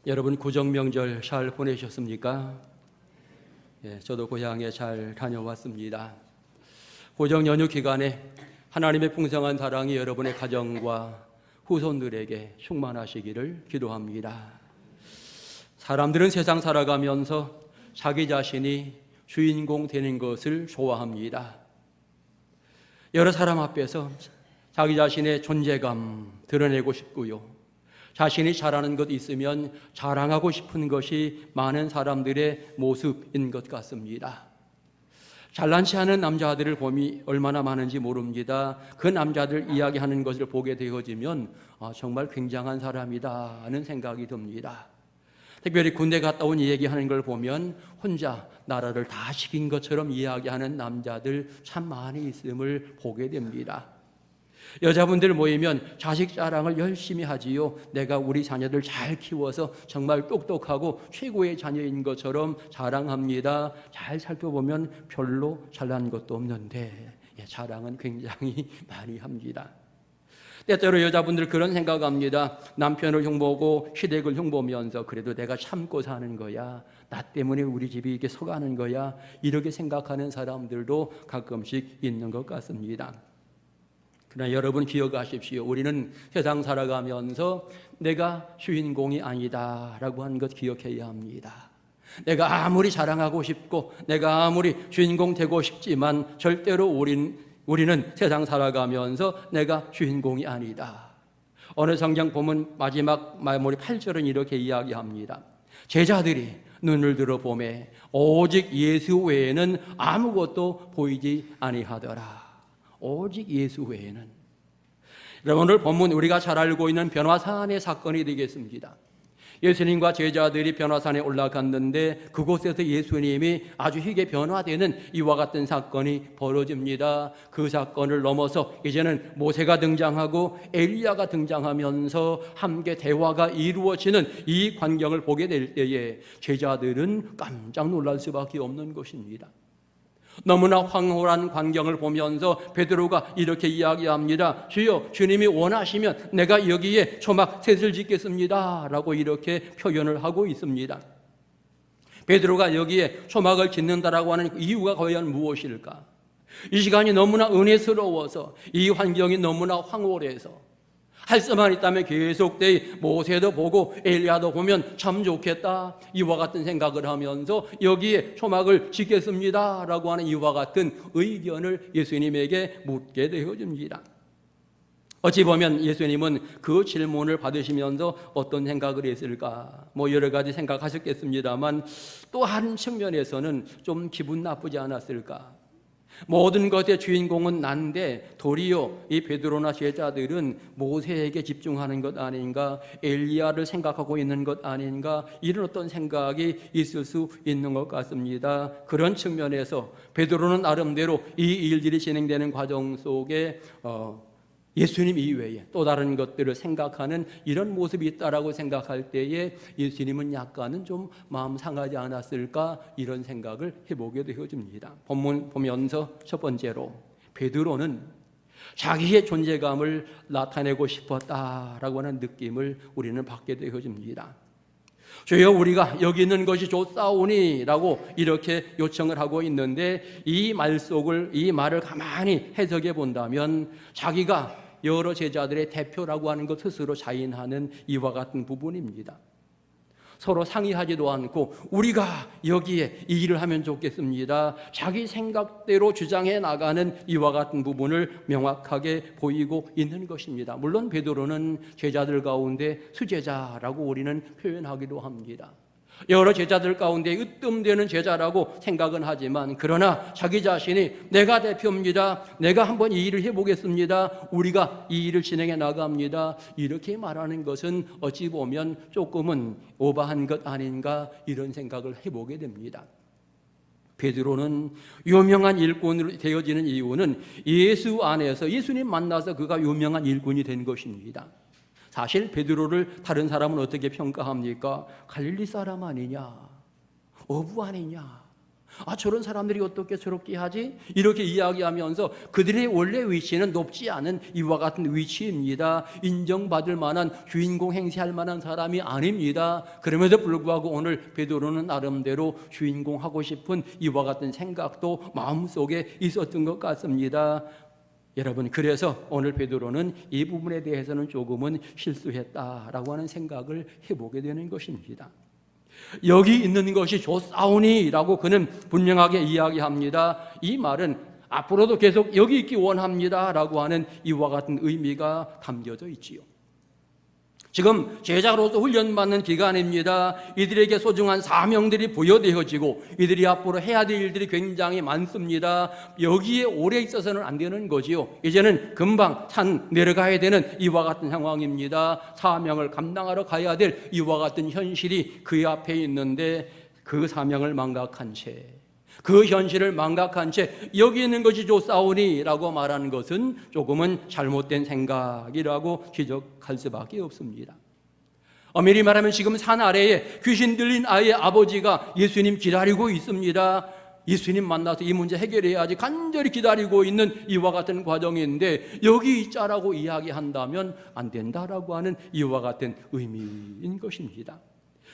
여러분 구정명절 잘 보내셨습니까? 저도 고향에 잘 다녀왔습니다. 구정 연휴 기간에 하나님의 풍성한 사랑이 여러분의 가정과 후손들에게 충만하시기를 기도합니다. 사람들은 세상 살아가면서 자기 자신이 주인공 되는 것을 좋아합니다. 여러 사람 앞에서 자기 자신의 존재감 드러내고 싶고요. 자신이 잘하는 것 있으면 자랑하고 싶은 것이 많은 사람들의 모습인 것 같습니다. 잘난치 않은 남자들을 보면 얼마나 많은지 모릅니다. 그 남자들 이야기하는 것을 보게 되어지면 정말 굉장한 사람이다 하는 생각이 듭니다. 특별히 군대 갔다 온 얘기하는 걸 보면 혼자 나라를 다 지킨 것처럼 이야기하는 남자들 참 많이 있음을 보게 됩니다. 여자분들 모이면 자식 자랑을 열심히 하지요. 내가 우리 자녀들 잘 키워서 정말 똑똑하고 최고의 자녀인 것처럼 자랑합니다. 잘 살펴보면 별로 잘난 것도 없는데 자랑은 굉장히 많이 합니다. 때때로 여자분들 그런 생각합니다. 남편을 흉보고 시댁을 흉보면서 그래도 내가 참고 사는 거야, 나 때문에 우리 집이 이렇게 서가는 거야, 이렇게 생각하는 사람들도 가끔씩 있는 것 같습니다. 그러나 여러분 기억하십시오. 우리는 세상 살아가면서 내가 주인공이 아니다라고 하는 것 기억해야 합니다. 내가 아무리 자랑하고 싶고 내가 아무리 주인공 되고 싶지만 절대로 우리는 세상 살아가면서 내가 주인공이 아니다. 어느 성경 보면 마지막 마무리 8절은 이렇게 이야기합니다. 제자들이 눈을 들어 보매 오직 예수 외에는 아무것도 보이지 아니하더라. 오직 예수 외에는. 여러분, 오늘 본문 우리가 잘 알고 있는 변화산의 사건이 되겠습니다. 예수님과 제자들이 변화산에 올라갔는데 그곳에서 예수님이 아주 희게 변화되는 이와 같은 사건이 벌어집니다. 그 사건을 넘어서 이제는 모세가 등장하고 엘리야가 등장하면서 함께 대화가 이루어지는 이 광경을 보게 될 때에 제자들은 깜짝 놀랄 수밖에 없는 것입니다. 너무나 황홀한 광경을 보면서 베드로가 이렇게 이야기합니다. 주여, 주님이 원하시면 내가 여기에 초막 셋을 짓겠습니다 라고 이렇게 표현을 하고 있습니다. 베드로가 여기에 초막을 짓는다라고 하는 이유가 과연 무엇일까? 이 시간이 너무나 은혜스러워서, 이 환경이 너무나 황홀해서 할 수만 있다면 계속되이 모세도 보고 엘리야도 보면 참 좋겠다, 이와 같은 생각을 하면서 여기에 초막을 짓겠습니다 라고 하는 이와 같은 의견을 예수님에게 묻게 되어집니다. 어찌 보면 예수님은 그 질문을 받으시면서 어떤 생각을 했을까? 여러 가지 생각하셨겠습니다만 또 한 측면에서는 좀 기분 나쁘지 않았을까? 모든 것의 주인공은 난데 도리어 이 베드로나 제자들은 모세에게 집중하는 것 아닌가, 엘리야를 생각하고 있는 것 아닌가, 이런 어떤 생각이 있을 수 있는 것 같습니다. 그런 측면에서 베드로는 나름대로 이 일들이 진행되는 과정 속에 예수님 이외에 또 다른 것들을 생각하는 이런 모습이 있다라고 생각할 때에 예수님은 약간은 좀 마음 상하지 않았을까, 이런 생각을 해보게 되어집니다. 본문 보면서 첫 번째로 베드로는 자기의 존재감을 나타내고 싶었다라고 하는 느낌을 우리는 받게 되어집니다. 주여, 우리가 여기 있는 것이 좋사오니 라고 이렇게 요청을 하고 있는데 이 말을 가만히 해석해 본다면 자기가 여러 제자들의 대표라고 하는 것 스스로 자인하는 이와 같은 부분입니다. 서로 상의하지도 않고 우리가 여기에 이 일을 하면 좋겠습니다, 자기 생각대로 주장해 나가는 이와 같은 부분을 명확하게 보이고 있는 것입니다. 물론 베드로는 제자들 가운데 수제자라고 우리는 표현하기도 합니다. 여러 제자들 가운데 으뜸되는 제자라고 생각은 하지만 그러나 자기 자신이 내가 대표입니다, 내가 한번 이 일을 해보겠습니다, 우리가 이 일을 진행해 나갑니다, 이렇게 말하는 것은 어찌 보면 조금은 오버한 것 아닌가, 이런 생각을 해보게 됩니다. 베드로는 유명한 일꾼으로 되어지는 이유는 예수 안에서 예수님 만나서 그가 유명한 일꾼이 된 것입니다. 사실 베드로를 다른 사람은 어떻게 평가합니까? 갈릴리 사람 아니냐, 어부 아니냐, 저런 사람들이 어떻게 저렇게 하지? 이렇게 이야기하면서 그들의 원래 위치는 높지 않은 이와 같은 위치입니다. 인정받을 만한 주인공 행세할 만한 사람이 아닙니다. 그럼에도 불구하고 오늘 베드로는 나름대로 주인공 하고 싶은 이와 같은 생각도 마음속에 있었던 것 같습니다. 여러분, 그래서 오늘 베드로는 이 부분에 대해서는 조금은 실수했다라고 하는 생각을 해보게 되는 것입니다. 여기 있는 것이 좋사오니라고 그는 분명하게 이야기합니다. 이 말은 앞으로도 계속 여기 있기 원합니다라고 하는 이와 같은 의미가 담겨져 있지요. 지금 제자로서 훈련받는 기간입니다. 이들에게 소중한 사명들이 부여되어지고 이들이 앞으로 해야 될 일들이 굉장히 많습니다. 여기에 오래 있어서는 안 되는 거지요. 이제는 금방 산 내려가야 되는 이와 같은 상황입니다. 사명을 감당하러 가야 될 이와 같은 현실이 그 앞에 있는데 그 사명을 망각한 채, 그 현실을 망각한 채 여기 있는 것이 좋사오니라고 말하는 것은 조금은 잘못된 생각이라고 지적할 수밖에 없습니다. 엄밀히 말하면 지금 산 아래에 귀신 들린 아이의 아버지가 예수님 기다리고 있습니다. 예수님 만나서 이 문제 해결해야지 간절히 기다리고 있는 이와 같은 과정인데 여기 있자라고 이야기한다면 안 된다라고 하는 이와 같은 의미인 것입니다.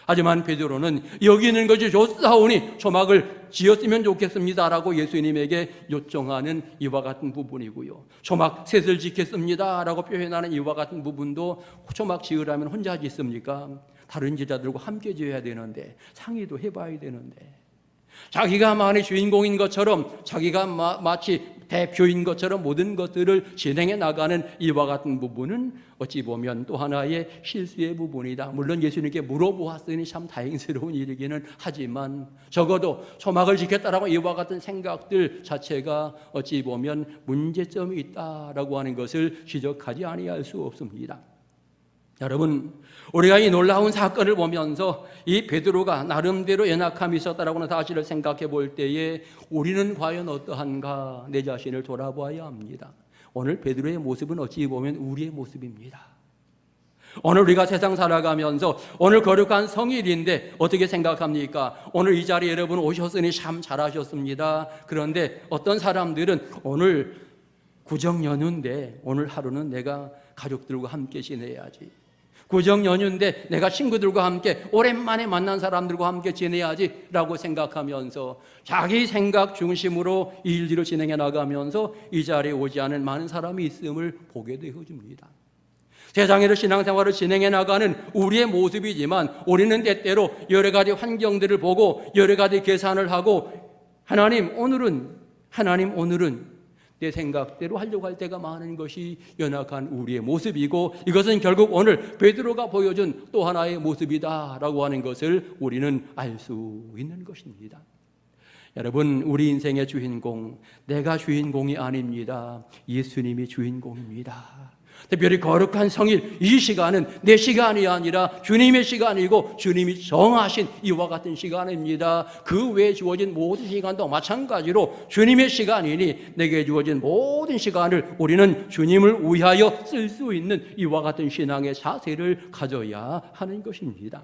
하지만 베드로는 여기 있는 것이 좋사오니 초막을 지었으면 좋겠습니다라고 예수님에게 요청하는 이와 같은 부분이고요. 초막 셋을 짓겠습니다라고 표현하는 이와 같은 부분도 초막 지으라면 혼자 짓습니까? 다른 제자들과 함께 지어야 되는데 상의도 해봐야 되는데 자기가 만의 주인공인 것처럼 자기가 마치 대표인 것처럼 모든 것들을 진행해 나가는 이와 같은 부분은 어찌 보면 또 하나의 실수의 부분이다. 물론 예수님께 물어보았으니 참 다행스러운 일이기는 하지만 적어도 초막을 지켰다라고 이와 같은 생각들 자체가 어찌 보면 문제점이 있다라고 하는 것을 지적하지 아니할 수 없습니다. 여러분, 우리가 이 놀라운 사건을 보면서 이 베드로가 나름대로 연약함이 있었다라고 하는 사실을 생각해 볼 때에 우리는 과연 어떠한가 내 자신을 돌아보아야 합니다. 오늘 베드로의 모습은 어찌 보면 우리의 모습입니다. 오늘 우리가 세상 살아가면서 오늘 거룩한 성일인데 어떻게 생각합니까? 오늘 이 자리에 여러분 오셨으니 참 잘하셨습니다. 그런데 어떤 사람들은 오늘 구정 연휴인데 오늘 하루는 내가 가족들과 함께 지내야지. 구정 연휴인데 내가 친구들과 함께 오랜만에 만난 사람들과 함께 지내야지 라고 생각하면서 자기 생각 중심으로 이 일들을 진행해 나가면서 이 자리에 오지 않은 많은 사람이 있음을 보게 되어집니다. 세상에서 신앙생활을 진행해 나가는 우리의 모습이지만 우리는 때때로 여러 가지 환경들을 보고 여러 가지 계산을 하고 하나님 오늘은 내 생각대로 하려고 할 때가 많은 것이 연약한 우리의 모습이고 이것은 결국 오늘 베드로가 보여준 또 하나의 모습이다라고 하는 것을 우리는 알 수 있는 것입니다. 여러분, 우리 인생의 주인공, 내가 주인공이 아닙니다. 예수님이 주인공입니다. 특별히 거룩한 성일, 이 시간은 내 시간이 아니라 주님의 시간이고 주님이 정하신 이와 같은 시간입니다. 그 외에 주어진 모든 시간도 마찬가지로 주님의 시간이니 내게 주어진 모든 시간을 우리는 주님을 위하여 쓸 수 있는 이와 같은 신앙의 자세를 가져야 하는 것입니다.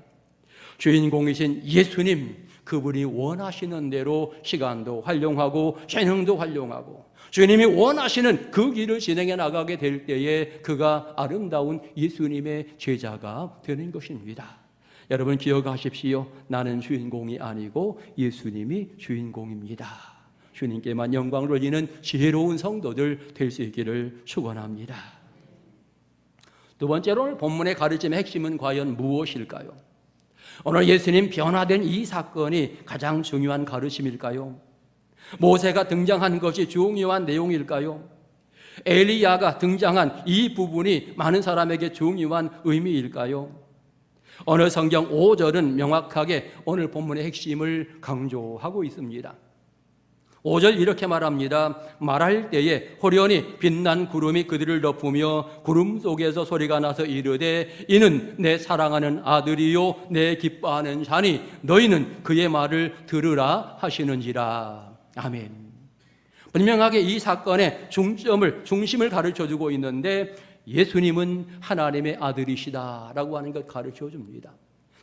주인공이신 예수님, 그분이 원하시는 대로 시간도 활용하고 재능도 활용하고 주님이 원하시는 그 길을 진행해 나가게 될 때에 그가 아름다운 예수님의 제자가 되는 것입니다. 여러분 기억하십시오. 나는 주인공이 아니고 예수님이 주인공입니다. 주님께만 영광을 올리는 지혜로운 성도들 될 수 있기를 축원합니다. 두 번째로 오늘 본문의 가르침의 핵심은 과연 무엇일까요? 오늘 예수님 변화된 이 사건이 가장 중요한 가르침일까요? 모세가 등장한 것이 중요한 내용일까요? 엘리야가 등장한 이 부분이 많은 사람에게 중요한 의미일까요? 오늘 성경 5절은 명확하게 오늘 본문의 핵심을 강조하고 있습니다. 5절 이렇게 말합니다. 말할 때에 호련히 빛난 구름이 그들을 덮으며 구름 속에서 소리가 나서 이르되 이는 내 사랑하는 아들이요 내 기뻐하는 자니 너희는 그의 말을 들으라 하시는지라. 아멘. 분명하게 이 사건의 중심을 가르쳐주고 있는데 예수님은 하나님의 아들이시다라고 하는 것 가르쳐줍니다.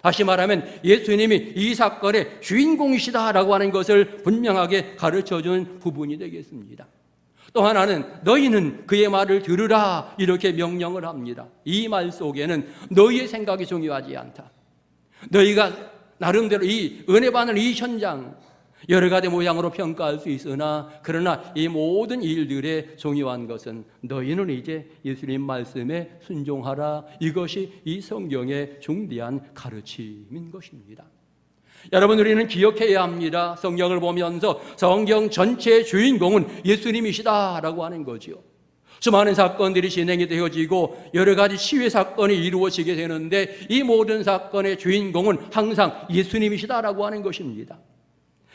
다시 말하면 예수님이 이 사건의 주인공이시다라고 하는 것을 분명하게 가르쳐준 부분이 되겠습니다. 또 하나는 너희는 그의 말을 들으라 이렇게 명령을 합니다. 이 말 속에는 너희의 생각이 중요하지 않다. 너희가 나름대로 이 은혜 받는 이 현장 여러 가지 모양으로 평가할 수 있으나 그러나 이 모든 일들의 중요한 것은 너희는 이제 예수님 말씀에 순종하라. 이것이 이 성경의 중대한 가르침인 것입니다. 여러분, 우리는 기억해야 합니다. 성경을 보면서 성경 전체의 주인공은 예수님이시다라고 하는 거죠. 수많은 사건들이 진행이 되어지고 여러 가지 치유의 사건이 이루어지게 되는데 이 모든 사건의 주인공은 항상 예수님이시다라고 하는 것입니다.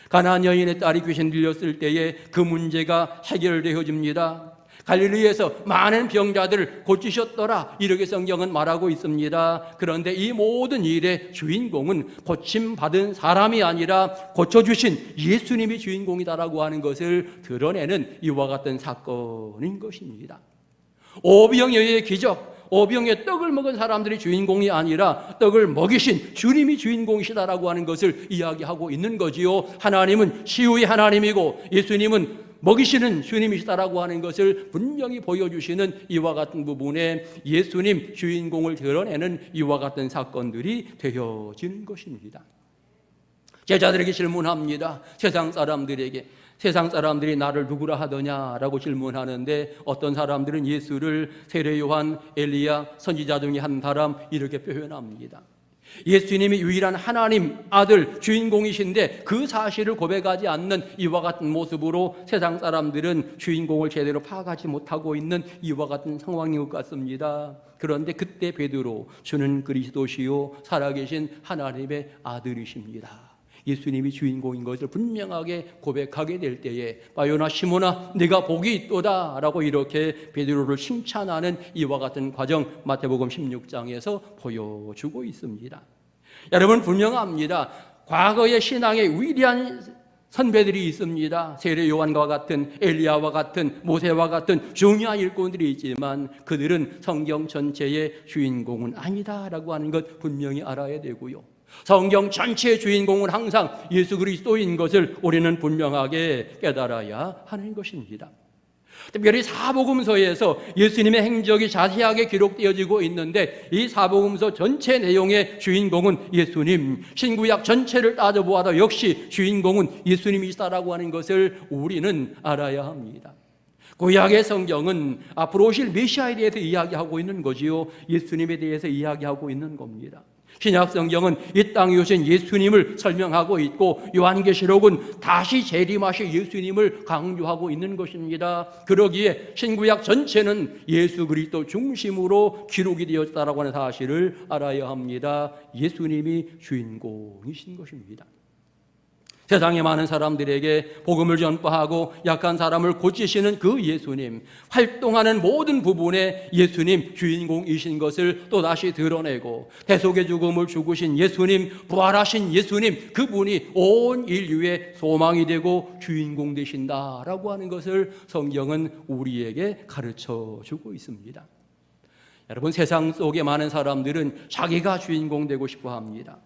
가나안 여인의 딸이 귀신 들렸을 때에 그 문제가 해결되어집니다. 갈릴리에서 많은 병자들을 고치셨더라 이렇게 성경은 말하고 있습니다. 그런데 이 모든 일의 주인공은 고침받은 사람이 아니라 고쳐주신 예수님이 주인공이다라고 하는 것을 드러내는 이와 같은 사건인 것입니다. 오병이어의 기적, 오병이의 떡을 먹은 사람들이 주인공이 아니라 떡을 먹이신 주님이 주인공이시다라고 하는 것을 이야기하고 있는 거지요. 하나님은 치유의 하나님이고 예수님은 먹이시는 주님이시다라고 하는 것을 분명히 보여주시는 이와 같은 부분에 예수님 주인공을 드러내는 이와 같은 사건들이 되어지는 것입니다. 제자들에게 질문합니다. 세상 사람들이 나를 누구라 하더냐라고 질문하는데 어떤 사람들은 예수를 세례 요한, 엘리야, 선지자 중에 한 사람 이렇게 표현합니다. 예수님이 유일한 하나님 아들 주인공이신데 그 사실을 고백하지 않는 이와 같은 모습으로 세상 사람들은 주인공을 제대로 파악하지 못하고 있는 이와 같은 상황인 것 같습니다. 그런데 그때 베드로 주는 그리스도시요 살아계신 하나님의 아들이십니다. 예수님이 주인공인 것을 분명하게 고백하게 될 때에 바요나 시몬아 네가 복이 있도다 라고 이렇게 베드로를 칭찬하는 이와 같은 과정 마태복음 16장에서 보여주고 있습니다. 여러분 분명합니다. 과거의 신앙의 위대한 선배들이 있습니다. 세례 요한과 같은 엘리야와 같은 모세와 같은 중요한 일꾼들이 있지만 그들은 성경 전체의 주인공은 아니다라고 하는 것 분명히 알아야 되고요. 성경 전체의 주인공은 항상 예수 그리스도인 것을 우리는 분명하게 깨달아야 하는 것입니다. 특별히 사복음서에서 예수님의 행적이 자세하게 기록되어지고 있는데 이 사복음서 전체 내용의 주인공은 예수님, 신구약 전체를 따져보아도 역시 주인공은 예수님이시다라고 하는 것을 우리는 알아야 합니다. 구약의 성경은 앞으로 오실 메시아에 대해서 이야기하고 있는 거지요. 예수님에 대해서 이야기하고 있는 겁니다. 신약 성경은 이 땅에 오신 예수님을 설명하고 있고 요한계시록은 다시 재림하실 예수님을 강조하고 있는 것입니다. 그러기에 신구약 전체는 예수 그리스도 중심으로 기록이 되었다라고 하는 사실을 알아야 합니다. 예수님이 주인공이신 것입니다. 세상에 많은 사람들에게 복음을 전파하고 약한 사람을 고치시는 그 예수님, 활동하는 모든 부분에 예수님 주인공이신 것을 또다시 드러내고 대속의 죽음을 죽으신 예수님, 부활하신 예수님, 그분이 온 인류의 소망이 되고 주인공 되신다라고 하는 것을 성경은 우리에게 가르쳐주고 있습니다. 여러분, 세상 속에 많은 사람들은 자기가 주인공 되고 싶어 합니다.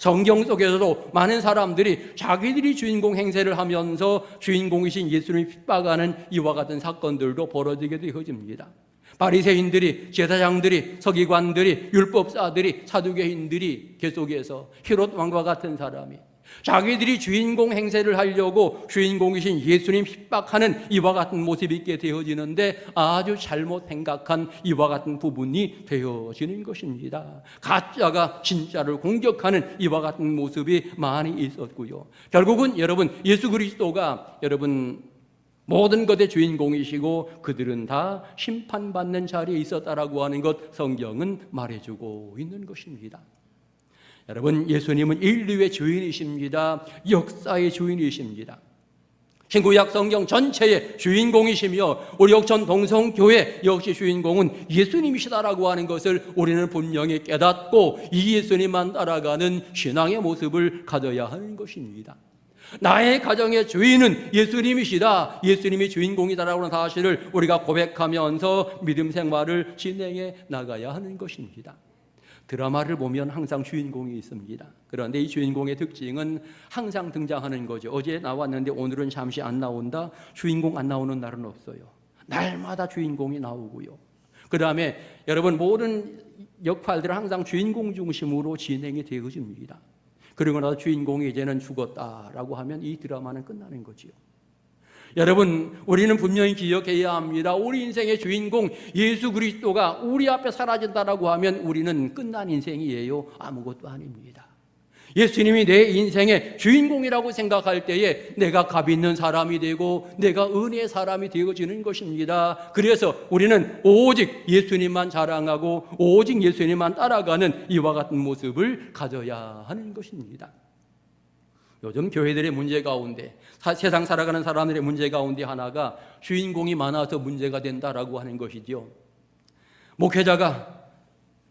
성경 속에서도 많은 사람들이 자기들이 주인공 행세를 하면서 주인공이신 예수님을 핍박하는 이와 같은 사건들도 벌어지게 되어집니다. 바리새인들이, 제사장들이, 서기관들이, 율법사들이, 사두개인들이 계속해서 헤롯 왕과 같은 사람이 자기들이 주인공 행세를 하려고 주인공이신 예수님 핍박하는 이와 같은 모습이 있게 되어지는데 아주 잘못 생각한 이와 같은 부분이 되어지는 것입니다. 가짜가 진짜를 공격하는 이와 같은 모습이 많이 있었고요. 결국은 여러분 예수 그리스도가 여러분 모든 것의 주인공이시고 그들은 다 심판받는 자리에 있었다라고 하는 것 성경은 말해주고 있는 것입니다. 여러분, 예수님은 인류의 주인이십니다. 역사의 주인이십니다. 신구약 성경 전체의 주인공이시며 우리 옥천 동성교회 역시 주인공은 예수님이시다라고 하는 것을 우리는 분명히 깨닫고 이 예수님만 따라가는 신앙의 모습을 가져야 하는 것입니다. 나의 가정의 주인은 예수님이시다, 예수님이 주인공이다라고 하는 사실을 우리가 고백하면서 믿음 생활을 진행해 나가야 하는 것입니다. 드라마를 보면 항상 주인공이 있습니다. 그런데 이 주인공의 특징은 항상 등장하는 거죠. 어제 나왔는데 오늘은 잠시 안 나온다. 주인공 안 나오는 날은 없어요. 날마다 주인공이 나오고요. 그 다음에 여러분 모든 역할들은 항상 주인공 중심으로 진행이 되어집니다. 그리고 나서 주인공이 이제는 죽었다라고 하면 이 드라마는 끝나는 거지요. 여러분, 우리는 분명히 기억해야 합니다. 우리 인생의 주인공 예수 그리스도가 우리 앞에 사라진다라고 하면 우리는 끝난 인생이에요. 아무것도 아닙니다. 예수님이 내 인생의 주인공이라고 생각할 때에 내가 값 있는 사람이 되고 내가 은혜의 사람이 되어지는 것입니다. 그래서 우리는 오직 예수님만 자랑하고 오직 예수님만 따라가는 이와 같은 모습을 가져야 하는 것입니다. 요즘 교회들의 문제 가운데, 세상 살아가는 사람들의 문제 가운데 하나가 주인공이 많아서 문제가 된다라고 하는 것이죠. 목회자가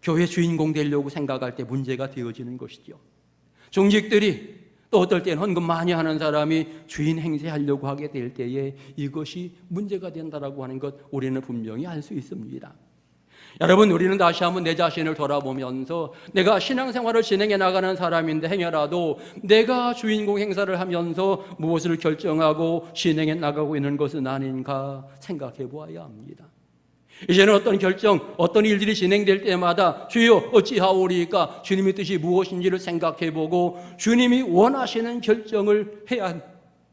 교회 주인공 되려고 생각할 때 문제가 되어지는 것이죠. 종직들이 또 어떨 때는 헌금 많이 하는 사람이 주인 행세하려고 하게 될 때에 이것이 문제가 된다라고 하는 것 우리는 분명히 알 수 있습니다. 여러분, 우리는 다시 한번 내 자신을 돌아보면서 내가 신앙생활을 진행해 나가는 사람인데 행여라도 내가 주인공 행사를 하면서 무엇을 결정하고 진행해 나가고 있는 것은 아닌가 생각해 보아야 합니다. 이제는 어떤 결정, 어떤 일들이 진행될 때마다 주여 어찌하오리까 주님의 뜻이 무엇인지를 생각해 보고 주님이 원하시는 결정을 해야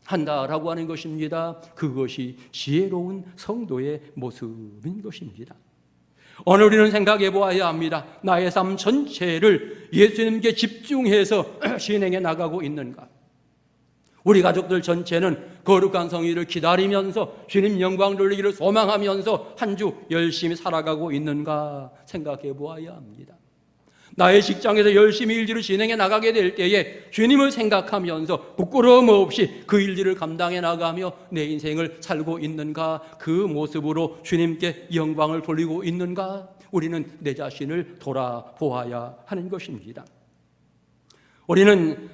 한다라고 하는 것입니다. 그것이 지혜로운 성도의 모습인 것입니다. 오늘 우리는 생각해 보아야 합니다. 나의 삶 전체를 예수님께 집중해서 진행해 나가고 있는가? 우리 가족들 전체는 거룩한 성의를 기다리면서 주님 영광 돌리기를 소망하면서 한 주 열심히 살아가고 있는가 생각해 보아야 합니다. 나의 직장에서 열심히 일들을 진행해 나가게 될 때에 주님을 생각하면서 부끄러움 없이 그 일들을 감당해 나가며 내 인생을 살고 있는가, 그 모습으로 주님께 영광을 돌리고 있는가, 우리는 내 자신을 돌아보아야 하는 것입니다. 우리는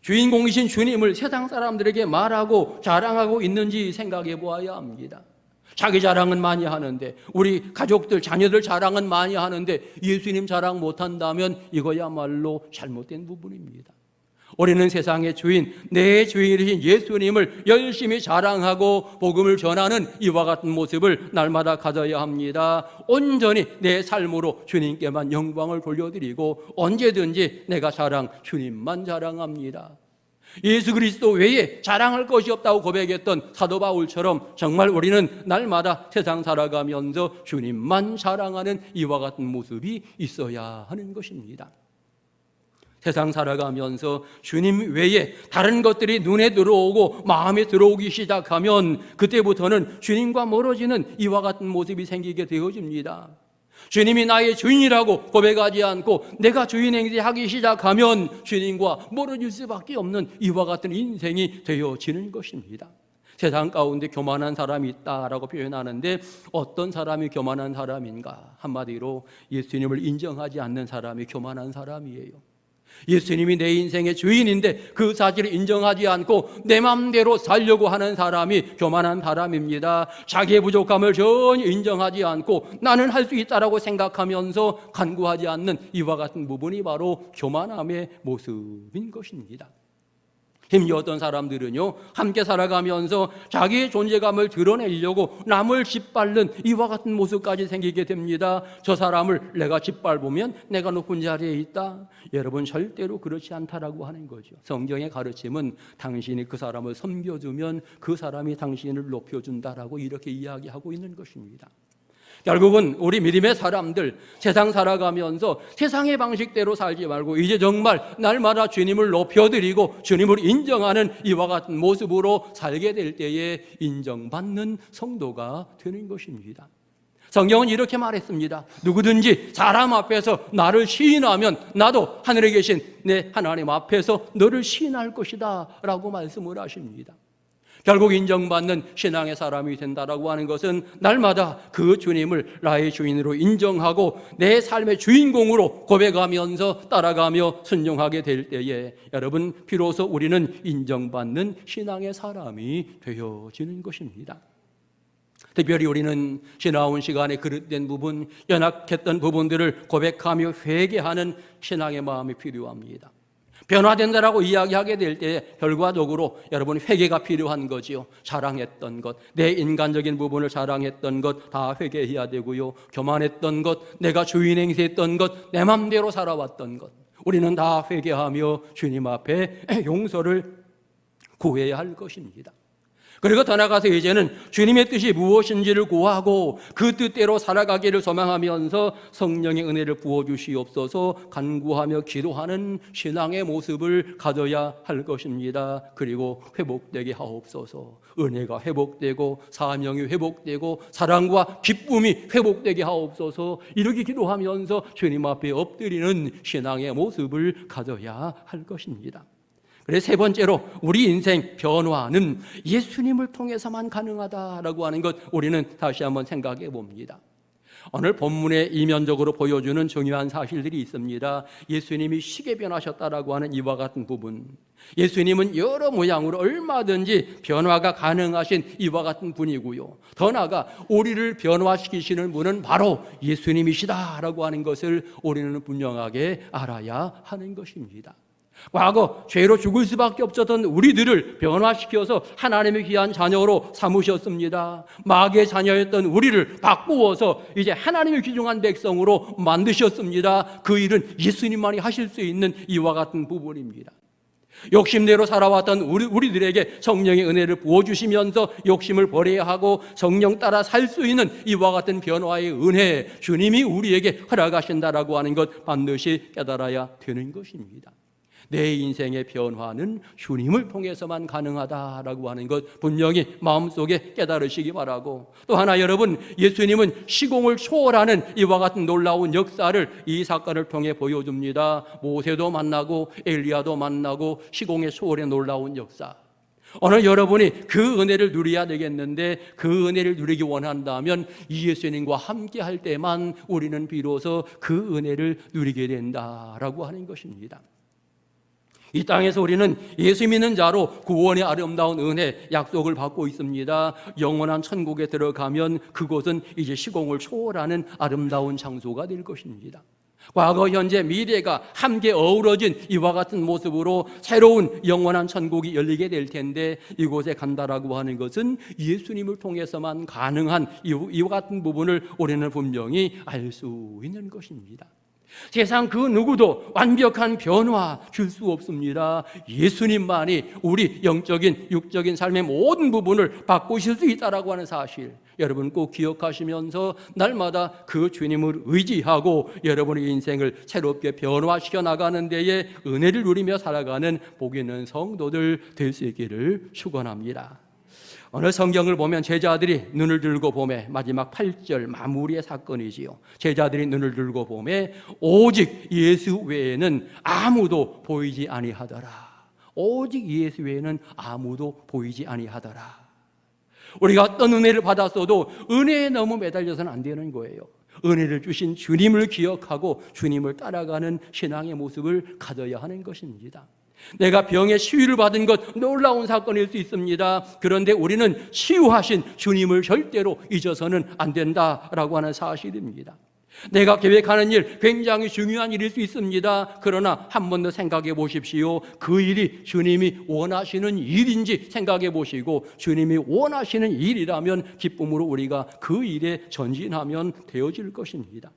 주인공이신 주님을 세상 사람들에게 말하고 자랑하고 있는지 생각해 보아야 합니다. 자기 자랑은 많이 하는데, 우리 가족들, 자녀들 자랑은 많이 하는데 예수님 자랑 못한다면 이거야말로 잘못된 부분입니다. 우리는 세상의 주인, 내 주인이신 예수님을 열심히 자랑하고 복음을 전하는 이와 같은 모습을 날마다 가져야 합니다. 온전히 내 삶으로 주님께만 영광을 돌려드리고 언제든지 내가 주님만 자랑합니다. 예수 그리스도 외에 자랑할 것이 없다고 고백했던 사도 바울처럼 정말 우리는 날마다 세상 살아가면서 주님만 자랑하는 이와 같은 모습이 있어야 하는 것입니다. 세상 살아가면서 주님 외에 다른 것들이 눈에 들어오고 마음에 들어오기 시작하면 그때부터는 주님과 멀어지는 이와 같은 모습이 생기게 되어집니다. 주님이 나의 주인이라고 고백하지 않고 내가 주인 행세하기 시작하면 주님과 멀어질 수밖에 없는 이와 같은 인생이 되어지는 것입니다. 세상 가운데 교만한 사람이 있다라고 표현하는데 어떤 사람이 교만한 사람인가? 한마디로 예수님을 인정하지 않는 사람이 교만한 사람이에요. 예수님이 내 인생의 주인인데 그 사실을 인정하지 않고 내 마음대로 살려고 하는 사람이 교만한 사람입니다. 자기의 부족함을 전혀 인정하지 않고 나는 할 수 있다라고 생각하면서 간구하지 않는 이와 같은 부분이 바로 교만함의 모습인 것입니다. 힘겨웠던 사람들은요, 함께 살아가면서 자기의 존재감을 드러내려고 남을 짓밟는 이와 같은 모습까지 생기게 됩니다. 저 사람을 내가 짓밟으면 내가 높은 자리에 있다. 여러분, 절대로 그렇지 않다라고 하는 거죠. 성경의 가르침은 당신이 그 사람을 섬겨주면 그 사람이 당신을 높여준다라고 이렇게 이야기하고 있는 것입니다. 결국은 우리 믿음의 사람들, 세상 살아가면서 세상의 방식대로 살지 말고 이제 정말 날마다 주님을 높여드리고 주님을 인정하는 이와 같은 모습으로 살게 될 때에 인정받는 성도가 되는 것입니다. 성경은 이렇게 말했습니다. 누구든지 사람 앞에서 나를 시인하면 나도 하늘에 계신 내 하나님 앞에서 너를 시인할 것이다 라고 말씀을 하십니다. 결국 인정받는 신앙의 사람이 된다라고 하는 것은 날마다 그 주님을 나의 주인으로 인정하고 내 삶의 주인공으로 고백하면서 따라가며 순종하게 될 때에 여러분, 비로소 우리는 인정받는 신앙의 사람이 되어지는 것입니다. 특별히 우리는 지나온 시간에 그릇된 부분, 연약했던 부분들을 고백하며 회개하는 신앙의 마음이 필요합니다. 변화된다라고 이야기하게 될 때 결과적으로 여러분 회개가 필요한 거지요. 자랑했던 것, 내 인간적인 부분을 자랑했던 것 다 회개해야 되고요. 교만했던 것, 내가 주인 행세했던 것, 내 맘대로 살아왔던 것, 우리는 다 회개하며 주님 앞에 용서를 구해야 할 것입니다. 그리고 더 나아가서 이제는 주님의 뜻이 무엇인지를 구하고 그 뜻대로 살아가기를 소망하면서 성령의 은혜를 부어주시옵소서 간구하며 기도하는 신앙의 모습을 가져야 할 것입니다. 그리고 회복되게 하옵소서. 은혜가 회복되고 사명이 회복되고 사랑과 기쁨이 회복되게 하옵소서. 이렇게 기도하면서 주님 앞에 엎드리는 신앙의 모습을 가져야 할 것입니다. 그래서 세 번째로 우리 인생 변화는 예수님을 통해서만 가능하다라고 하는 것 우리는 다시 한번 생각해 봅니다. 오늘 본문에 이면적으로 보여주는 중요한 사실들이 있습니다. 예수님이 시계 변하셨다라고 하는 이와 같은 부분, 예수님은 여러 모양으로 얼마든지 변화가 가능하신 이와 같은 분이고요. 더 나아가 우리를 변화시키시는 분은 바로 예수님이시다라고 하는 것을 우리는 분명하게 알아야 하는 것입니다. 과거 죄로 죽을 수밖에 없었던 우리들을 변화시켜서 하나님의 귀한 자녀로 삼으셨습니다. 마귀의 자녀였던 우리를 바꾸어서 이제 하나님의 귀중한 백성으로 만드셨습니다. 그 일은 예수님만이 하실 수 있는 이와 같은 부분입니다. 욕심대로 살아왔던 우리들에게 성령의 은혜를 부어주시면서 욕심을 버려야 하고 성령 따라 살 수 있는 이와 같은 변화의 은혜, 주님이 우리에게 허락하신다라고 하는 것 반드시 깨달아야 되는 것입니다. 내 인생의 변화는 주님을 통해서만 가능하다라고 하는 것 분명히 마음속에 깨달으시기 바라고, 또 하나 여러분, 예수님은 시공을 초월하는 이와 같은 놀라운 역사를 이 사건을 통해 보여줍니다. 모세도 만나고 엘리야도 만나고 시공의 초월의 놀라운 역사. 오늘 여러분이 그 은혜를 누려야 되겠는데 그 은혜를 누리기 원한다면 이 예수님과 함께 할 때만 우리는 비로소 그 은혜를 누리게 된다라고 하는 것입니다. 이 땅에서 우리는 예수 믿는 자로 구원의 아름다운 은혜 약속을 받고 있습니다. 영원한 천국에 들어가면 그곳은 이제 시공을 초월하는 아름다운 장소가 될 것입니다. 과거, 현재, 미래가 함께 어우러진 이와 같은 모습으로 새로운 영원한 천국이 열리게 될 텐데 이곳에 간다라고 하는 것은 예수님을 통해서만 가능한 이와 같은 부분을 우리는 분명히 알 수 있는 것입니다. 세상 그 누구도 완벽한 변화 줄 수 없습니다. 예수님만이 우리 영적인 육적인 삶의 모든 부분을 바꾸실 수 있다라고 하는 사실 여러분 꼭 기억하시면서 날마다 그 주님을 의지하고 여러분의 인생을 새롭게 변화시켜 나가는 데에 은혜를 누리며 살아가는 복 있는 성도들 될 수 있기를 축원합니다. 오늘 성경을 보면 제자들이 눈을 들고 보매, 마지막 8절 마무리의 사건이지요. 제자들이 눈을 들고 보매 오직 예수 외에는 아무도 보이지 아니하더라. 오직 예수 외에는 아무도 보이지 아니하더라. 우리가 어떤 은혜를 받았어도 은혜에 너무 매달려서는 안 되는 거예요. 은혜를 주신 주님을 기억하고 주님을 따라가는 신앙의 모습을 가져야 하는 것입니다. 내가 병의 치유를 받은 것 놀라운 사건일 수 있습니다. 그런데 우리는 치유하신 주님을 절대로 잊어서는 안 된다라고 하는 사실입니다. 내가 계획하는 일 굉장히 중요한 일일 수 있습니다. 그러나 한 번 더 생각해 보십시오. 그 일이 주님이 원하시는 일인지 생각해 보시고 주님이 원하시는 일이라면 기쁨으로 우리가 그 일에 전진하면 되어질 것입니다.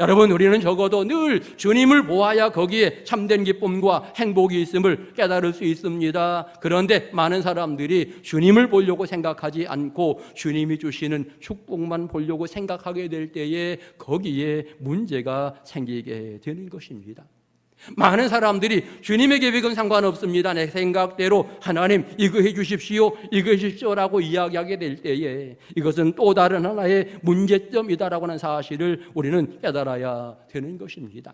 여러분, 우리는 적어도 늘 주님을 보아야 거기에 참된 기쁨과 행복이 있음을 깨달을 수 있습니다. 그런데 많은 사람들이 주님을 보려고 생각하지 않고 주님이 주시는 축복만 보려고 생각하게 될 때에 거기에 문제가 생기게 되는 것입니다. 많은 사람들이 주님의 계획은 상관없습니다. 내 생각대로 하나님 이거 해주십시오, 이거 해주십시오라고 이야기하게 될 때에 이것은 또 다른 하나의 문제점이다라고 하는 사실을 우리는 깨달아야 되는 것입니다.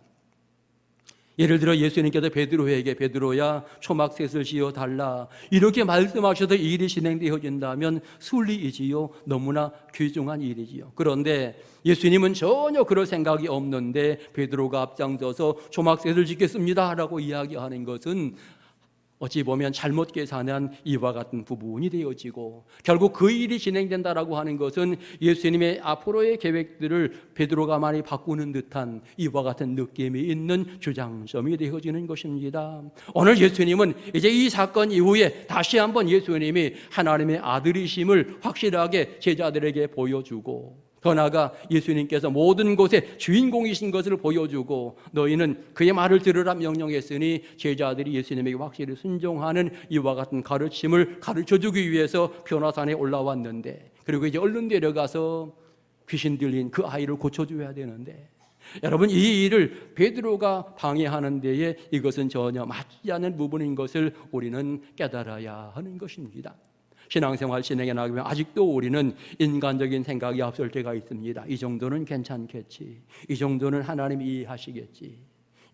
예를 들어 예수님께서 베드로야 초막셋을 지어달라 이렇게 말씀하셔도 이 일이 진행되어진다면 순리이지요. 너무나 귀중한 일이지요. 그런데 예수님은 전혀 그럴 생각이 없는데 베드로가 앞장서서 초막셋을 짓겠습니다 라고 이야기하는 것은 어찌 보면 잘못 계산한 이와 같은 부분이 되어지고, 결국 그 일이 진행된다라고 하는 것은 예수님의 앞으로의 계획들을 베드로가 많이 바꾸는 듯한 이와 같은 느낌이 있는 주장점이 되어지는 것입니다. 오늘 예수님은 이제 이 사건 이후에 다시 한번 예수님이 하나님의 아들이심을 확실하게 제자들에게 보여주고, 더 나아가 예수님께서 모든 곳의 주인공이신 것을 보여주고, 너희는 그의 말을 들으라 명령했으니 제자들이 예수님에게 확실히 순종하는 이와 같은 가르침을 가르쳐주기 위해서 변화산에 올라왔는데, 그리고 이제 얼른 데려가서 귀신 들린 그 아이를 고쳐줘야 되는데, 여러분, 이 일을 베드로가 방해하는 데에 이것은 전혀 맞지 않는 부분인 것을 우리는 깨달아야 하는 것입니다. 신앙생활 진행해 나가면 아직도 우리는 인간적인 생각이 앞설 때가 있습니다. 이 정도는 괜찮겠지, 이 정도는 하나님이 이해하시겠지.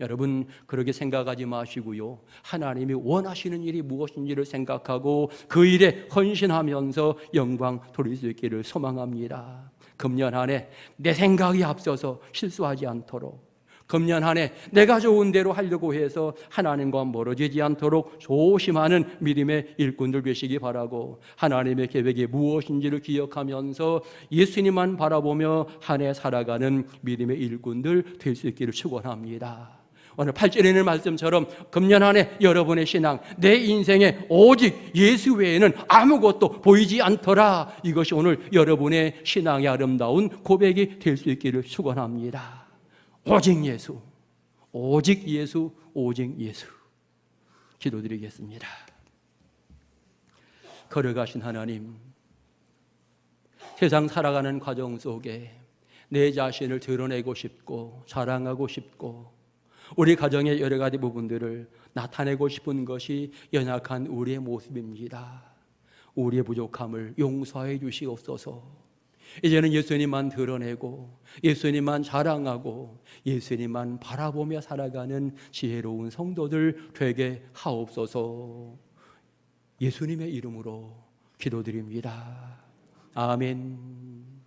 여러분, 그렇게 생각하지 마시고요, 하나님이 원하시는 일이 무엇인지를 생각하고 그 일에 헌신하면서 영광 돌릴 수 있기를 소망합니다. 금년 한 해 내 생각이 앞서서 실수하지 않도록, 금년 한 해 내가 좋은 대로 하려고 해서 하나님과 멀어지지 않도록 조심하는 믿음의 일꾼들 되시기 바라고, 하나님의 계획이 무엇인지를 기억하면서 예수님만 바라보며 한 해 살아가는 믿음의 일꾼들 될 수 있기를 축원합니다. 오늘 8절에 있는 말씀처럼 금년 한 해 여러분의 신앙, 내 인생에 오직 예수 외에는 아무것도 보이지 않더라, 이것이 오늘 여러분의 신앙의 아름다운 고백이 될 수 있기를 축원합니다. 오직 예수, 오직 예수, 오직 예수. 기도드리겠습니다. 걸어가신 하나님, 세상 살아가는 과정 속에 내 자신을 드러내고 싶고 자랑하고 싶고 우리 가정의 여러 가지 부분들을 나타내고 싶은 것이 연약한 우리의 모습입니다. 우리의 부족함을 용서해 주시옵소서. 이제는 예수님만 드러내고 예수님만 자랑하고 예수님만 바라보며 살아가는 지혜로운 성도들 되게 하옵소서. 예수님의 이름으로 기도드립니다. 아멘.